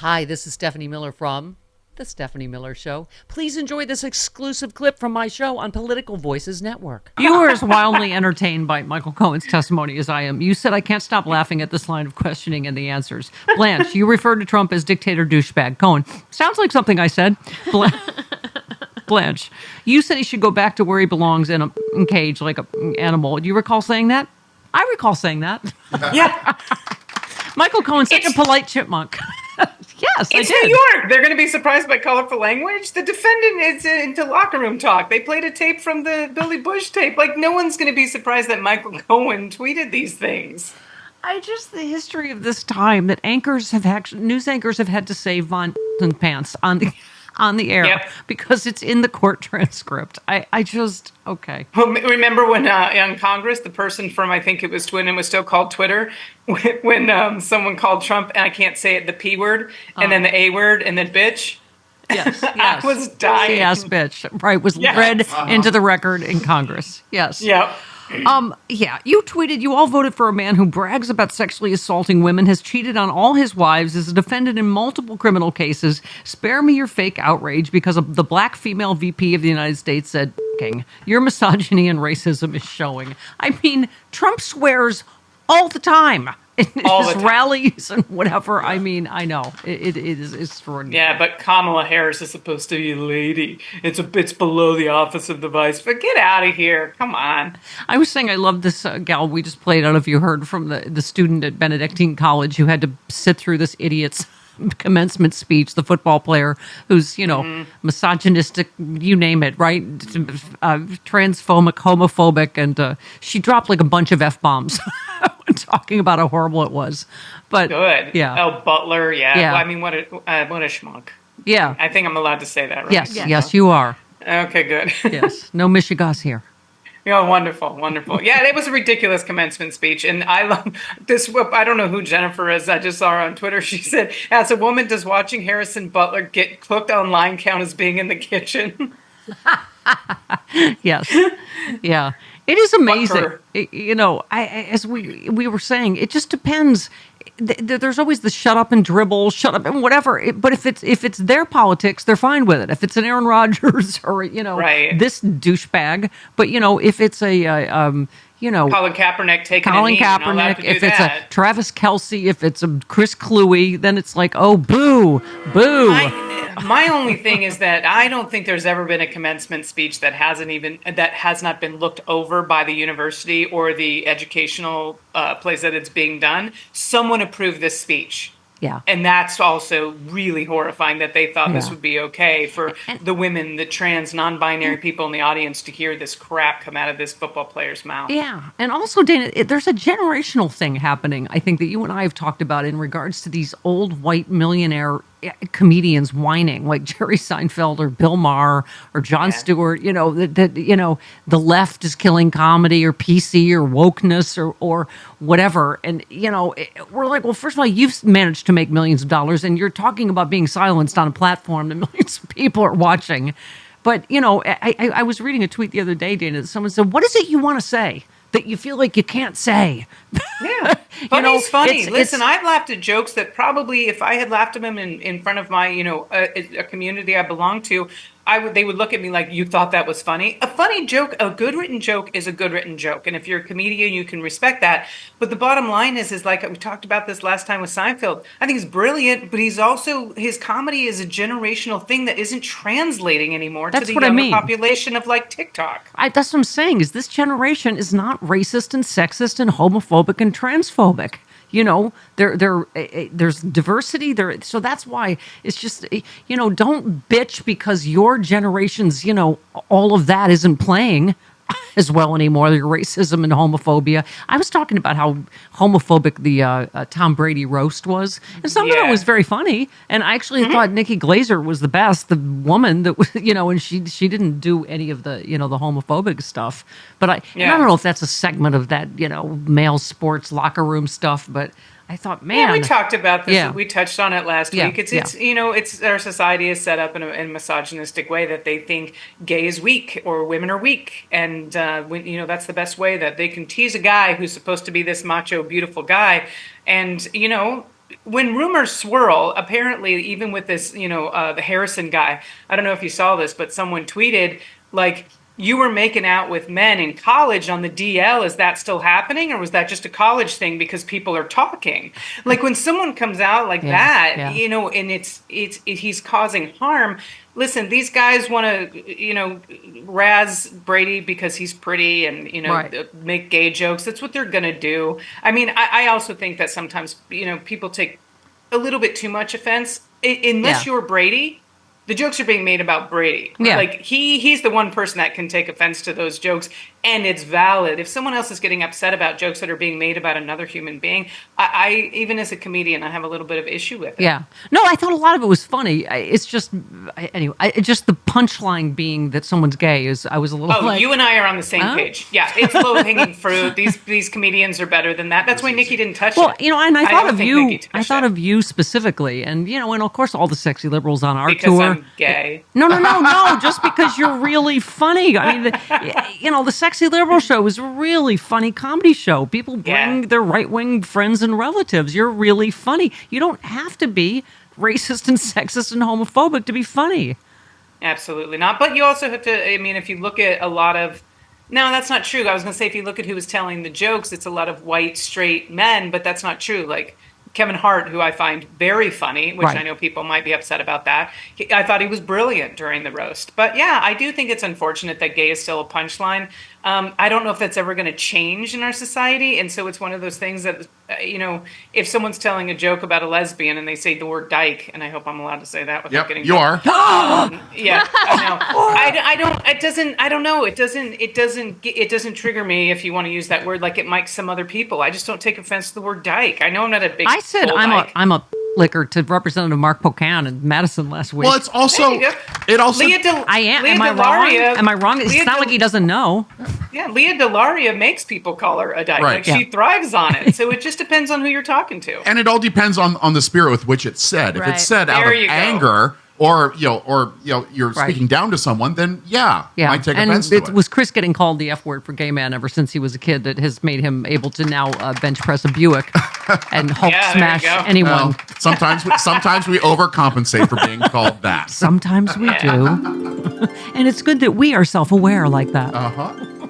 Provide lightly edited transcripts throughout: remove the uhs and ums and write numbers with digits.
Hi, this is Stephanie Miller from The Stephanie Miller Show. Please enjoy this exclusive clip from my show on Political Voices Network. You are as wildly entertained by Michael Cohen's testimony as I am. You said I can't stop laughing at this line of questioning and the answers. Blanche, you referred to Trump as dictator douchebag. Cohen, sounds like something I said. Blanche, you said he should go back to where he belongs in a cage like an animal. Do you recall saying that? I recall saying that. Yeah. Michael Cohen's such a polite chipmunk. Yes, It's I did. New York. They're going to be surprised by colorful language. The defendant is into locker room talk. They played a tape from the Billy Bush tape. Like, no one's going to be surprised that Michael Cohen tweeted these things. The history of this time that news anchors have had to say Von and pants on the air because it's in the court transcript. Okay. Well, remember when in Congress, the person from, I think it was Twitter, and was still called Twitter, when someone called Trump, and I can't say it, the P word, and then the A word, and then bitch? Yes. I was dying. Yes, bitch. Right, was read into the record in Congress. Yes. Yep. You tweeted, you all voted for a man who brags about sexually assaulting women, has cheated on all his wives, is a defendant in multiple criminal cases. Spare me your fake outrage because of the black female VP of the United States said, King, your misogyny and racism is showing. I mean, Trump swears all the time. In his rallies and whatever. I mean, I know it is extraordinary. Yeah, but Kamala Harris is supposed to be a lady. It's below the office of the vice. But get out of here! Come on. I was saying I love this gal we just played. I don't know if you heard from the student at Benedictine College who had to sit through this idiot's commencement speech, the football player who's, misogynistic, you name it, right? Transphobic, homophobic, and she dropped like a bunch of F-bombs talking about how horrible it was. But good. Yeah. Oh, Butler. Yeah. Yeah. Well, I mean, what a schmuck. Yeah. I think I'm allowed to say that, right? Yes, you are. Okay, good. Yes. No Michigas here. Oh, wonderful, wonderful. Yeah, it was a ridiculous commencement speech. And I love this. I don't know who Jennifer is. I just saw her on Twitter. She said, as a woman, does watching Harrison Butler get cooked online count as being in the kitchen? Yes. Yeah. It is amazing. As we were saying, it just depends. There's always the shut up and dribble, shut up and whatever. But if it's their politics, they're fine with it. If it's an Aaron Rodgers or this douchebag, but if it's a Colin Kaepernick taking Colin Kaepernick, if it's a Travis Kelce, if it's a Chris Cluey, then it's like, oh, boo, boo. My only thing is that I don't think there's ever been a commencement speech that has not been looked over by the university or the educational place that it's being done. Someone approved this speech. Yeah. And that's also really horrifying that they thought this would be okay for the women, the trans, non-binary people in the audience to hear this crap come out of this football player's mouth. Yeah. And also, Dana, there's a generational thing happening, I think, that you and I have talked about in regards to these old white millionaire comedians whining like Jerry Seinfeld or Bill Maher or Jon Stewart, the left is killing comedy or PC or wokeness or whatever. And, we're like, well, first of all, you've managed to make millions of dollars and you're talking about being silenced on a platform that millions of people are watching. But, I was reading a tweet the other day, Dana, that someone said, what is it you want to say that you feel like you can't say? Yeah. Funny's funny. Listen, I've laughed at jokes that probably if I had laughed at them in front of my, a community I belong to, they would look at me like, you thought that was funny. A funny joke, a good written joke is a good written joke. And if you're a comedian, you can respect that. But the bottom line is like we talked about this last time with Seinfeld. I think he's brilliant, but his comedy is a generational thing that isn't translating anymore to the younger population of like TikTok. That's what I'm saying is this generation is not racist and sexist and homophobic and transphobic. There's diversity there. So that's why it's just, don't bitch because your generation's, all of that isn't playing as well anymore. Your racism and homophobia. I was talking about how homophobic the Tom Brady roast was. And some of it was very funny. And I actually thought Nikki Glaser was the best, the woman that was, and she didn't do any of the, the homophobic stuff. But I don't know if that's a segment of that, male sports locker room stuff, but I thought, man. Yeah, we talked about this. Yeah. We touched on it last week. It's our society is set up in a misogynistic way that they think gay is weak or women are weak, and that's the best way that they can tease a guy who's supposed to be this macho, beautiful guy, and when rumors swirl, apparently, even with this, the Harrison guy, I don't know if you saw this, but someone tweeted, like, you were making out with men in college on the DL. Is that still happening? Or was that just a college thing because people are talking? Like, when someone comes out like that, and he's causing harm. Listen, these guys want to, razz Brady because he's pretty and, make gay jokes. That's what they're going to do. I mean, I also think that sometimes, people take a little bit too much offense. Unless you're Brady, the jokes are being made about Brady. Yeah. Like, he's the one person that can take offense to those jokes, and it's valid. If someone else is getting upset about jokes that are being made about another human being, I even as a comedian, I have a little bit of issue with it. Yeah. No, I thought a lot of it was funny. It's just, anyway, just the punchline being that someone's gay is, I was a little you and I are on the same page. Yeah, it's low-hanging fruit. These comedians are better than that. That's why Nikki didn't touch it. Well, and I thought of you specifically, and, and of course all the sexy liberals on our because tour. I'm gay. No, just because you're really funny. I mean, the Sexy Liberal Show is a really funny comedy show. People bring their right-wing friends and relatives. You're really funny. You don't have to be racist and sexist and homophobic to be funny. Absolutely not. But you also have to, if you look at a lot of, no, that's not true. I was going to say, if you look at who was telling the jokes, it's a lot of white, straight men, but that's not true. Like, Kevin Hart, who I find very funny, which I know people might be upset about that. I thought he was brilliant during the roast. But yeah, I do think it's unfortunate that gay is still a punchline. I don't know if that's ever going to change in our society. And so it's one of those things that, if someone's telling a joke about a lesbian and they say the word dyke, and I hope I'm allowed to say that without getting... you are. Yeah, I know. I don't know. It doesn't trigger me if you want to use that word like it might some other people. I just don't take offense to the word dyke. I know I'm not a big... I said I'm a liquor to Representative Mark Pocan in Madison last week. Well, it's also... I am. Am I wrong? Am I wrong? It's not like he doesn't know. Yeah, Leah Delaria makes people call her a dyke. Right. She thrives on it. So it just depends on who you're talking to. And it all depends on the spirit with which it's said. If it's said out of anger or you're speaking down to someone, then might take offense to it. And it was Chris getting called the F word for gay man ever since he was a kid that has made him able to now bench press a Buick and Hulk smash anyone. Well, sometimes we overcompensate for being called that. Sometimes we do. And it's good that we are self-aware like that.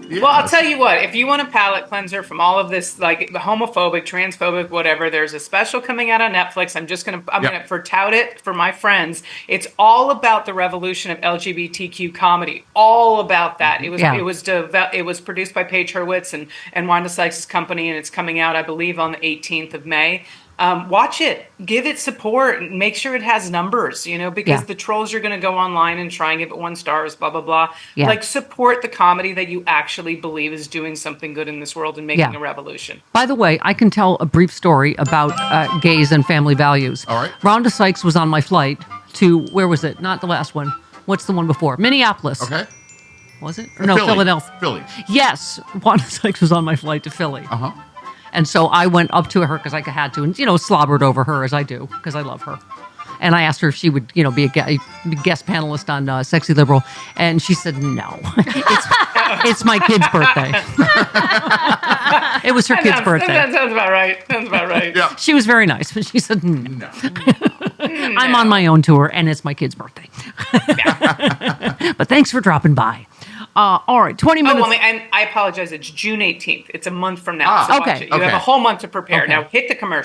Yes. Well, I'll tell you what, if you want a palate cleanser from all of this, like homophobic, transphobic, whatever, there's a special coming out on Netflix. I'm going to tout it for my friends. It's all about the revolution of LGBTQ comedy. All about that. It was produced by Paige Hurwitz and Wanda Sykes' company, and it's coming out, I believe, on the 18th of May. Watch it, give it support, and make sure it has numbers, because the trolls are going to go online and try and give it 1 star, blah, blah, blah. Yeah. Like, support the comedy that you actually believe is doing something good in this world and making a revolution. By the way, I can tell a brief story about gays and family values. All right. Rhonda Sykes was on my flight to, where was it? Not the last one. What's the one before? Minneapolis. Okay. Was it? Or no, Philadelphia. Philly. Yes. Rhonda Sykes was on my flight to Philly. Uh-huh. And so I went up to her because I had to, and slobbered over her as I do because I love her. And I asked her if she would, be a guest panelist on Sexy Liberal, and she said no. It's my kid's birthday. It was her kid's birthday. That sounds about right. Yeah. She was very nice, but she said no. I'm on my own tour, and it's my kid's birthday. But thanks for dropping by. All right, 20 minutes. And I apologize. It's June 18th. It's a month from now. So okay. watch it. You have a whole month to prepare. Okay. Now hit the commercial.